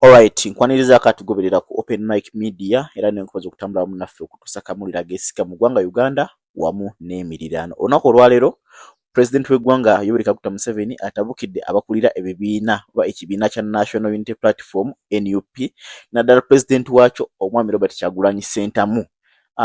Alright, nkwaniriza akatugoberera ku Open Mic Media era nenkoze okutambula munaffe okutusakamulira gesika mu ggwanga Uganda wamu n'emirirano. Olunaku olwaleero President w'eggwanga Yoweri Kaguta Museveni atabukidde abakulira ebibiina oba ekibiina kya National Unity Platform NUP naddala President waakyo omwami Robert Kyagulanyi Ssentamu.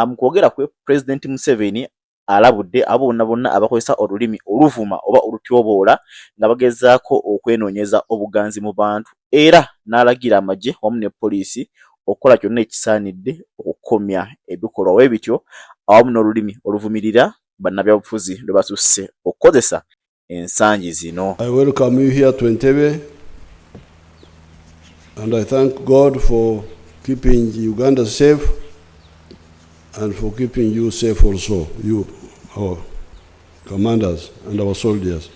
Mu kwogera kwe President Museveni alabudde abo bonna abakozesa olulimi oluvuma oba olutyoboola nga bagezaako okwenoonyeza obuganzi mu bantu era n'alagira amagye wamu ne poliisi okukola kyonna ekisaanidde okukomya ebikolwa bwe bityo awamu n'olulimi oluvumilira bannabyabufuzi lwe basusse okukozesa ensangi zino. I welcome you here to Entebbe and I thank God for keeping Uganda safe and for keeping you safe also, you, our commanders and our soldiers.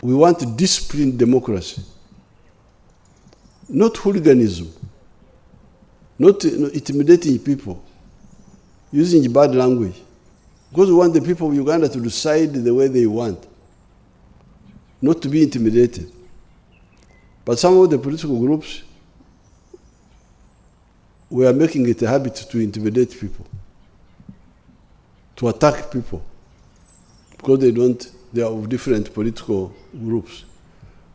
We want disciplined democracy, not hooliganism, not intimidating people, using bad language, because we want the people of Uganda to decide the way they want, not to be intimidated. But some of the political groups were making it a habit to intimidate people, to attack people, because they are of different political groups.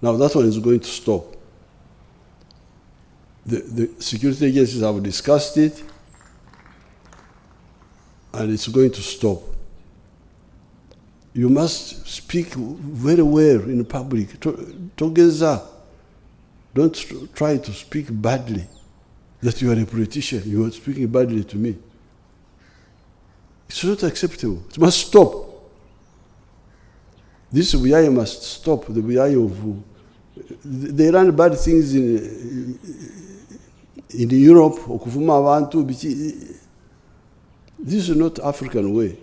Now that one is going to stop. The security agencies have discussed it, and it's going to stop. You must speak very well in public, together. Don't try to speak badly, that you are a politician, you are speaking badly to me. It's not acceptable. It must stop. This BI must stop. The BI of they run bad things in Europe. Okuvuma abantu. This is not African way.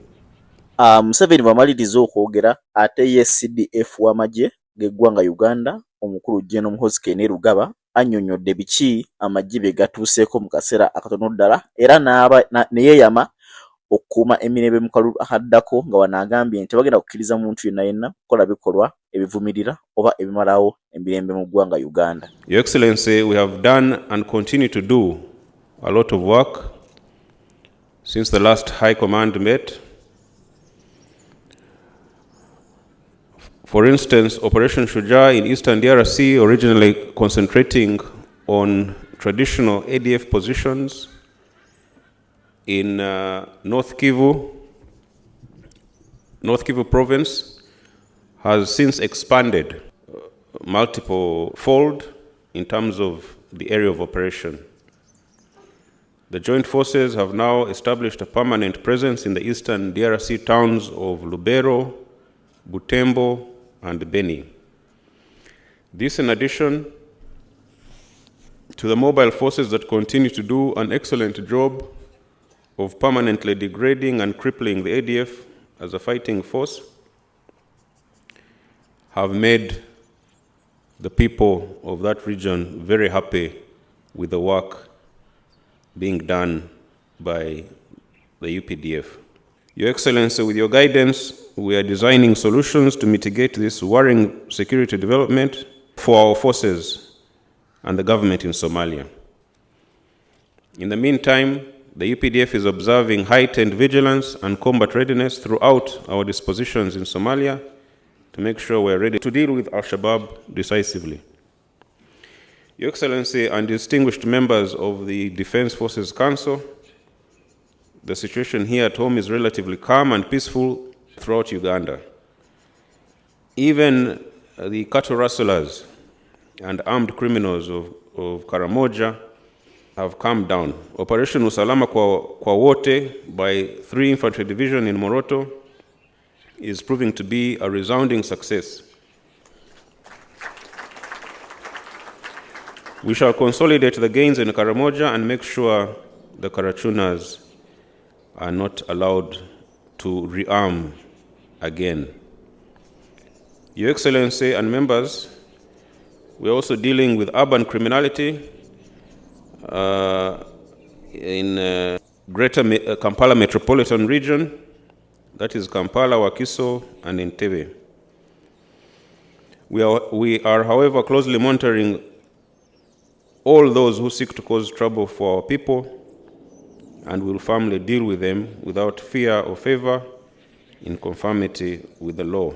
Museveni bw'amaliriza okwogera ate ye CDF w'amagye g'eggwanga Uganda omukulu Gen.Muhoozi ne Rugaba annyonnyodde biki amagye bye gatuuseeko mu kaseera akatono ddala era ne yeeyama okukuuma emirembe mu kalulu akaddako nga wanaagambye nti bagenda kukkiriza muntu yenna kukola bikolwa ebivumirira oba ebimalawo emirembe mu ggwanga Uganda. Your Excellency, we have done and continue to do a lot of work since the last High Command met. For instance, Operation Shujaa in Eastern DRC, originally concentrating on traditional ADF positions in North Kivu province, has since expanded multiple fold in terms of the area of operation. The joint forces have now established a permanent presence in the eastern DRC towns of Lubero, Butembo, and Beni. This in addition to the mobile forces that continue to do an excellent job of permanently degrading and crippling the ADF as a fighting force, have made the people of that region very happy with the work being done by the UPDF. Your Excellency, with your guidance, we are designing solutions to mitigate this worrying security development for our forces and the government in Somalia. In the meantime, the UPDF is observing heightened vigilance and combat readiness throughout our dispositions in Somalia to make sure we're ready to deal with Al-Shabaab decisively. Your Excellency and distinguished members of the Defense Forces Council, the situation here at home is relatively calm and peaceful throughout Uganda. Even the cattle rustlers and armed criminals of Karamoja have calmed down. Operation Usalama kwa Wote by 3 Infantry Division in Moroto is proving to be a resounding success. We shall consolidate the gains in Karamoja and make sure the Karachunas are not allowed to rearm again. Your Excellency and members, we are also dealing with urban criminality in Greater Kampala Metropolitan Region, that is Kampala, Wakiso, and Entebbe. We are, however, closely monitoring all those who seek to cause trouble for our people, and will firmly deal with them without fear or favor, in conformity with the law.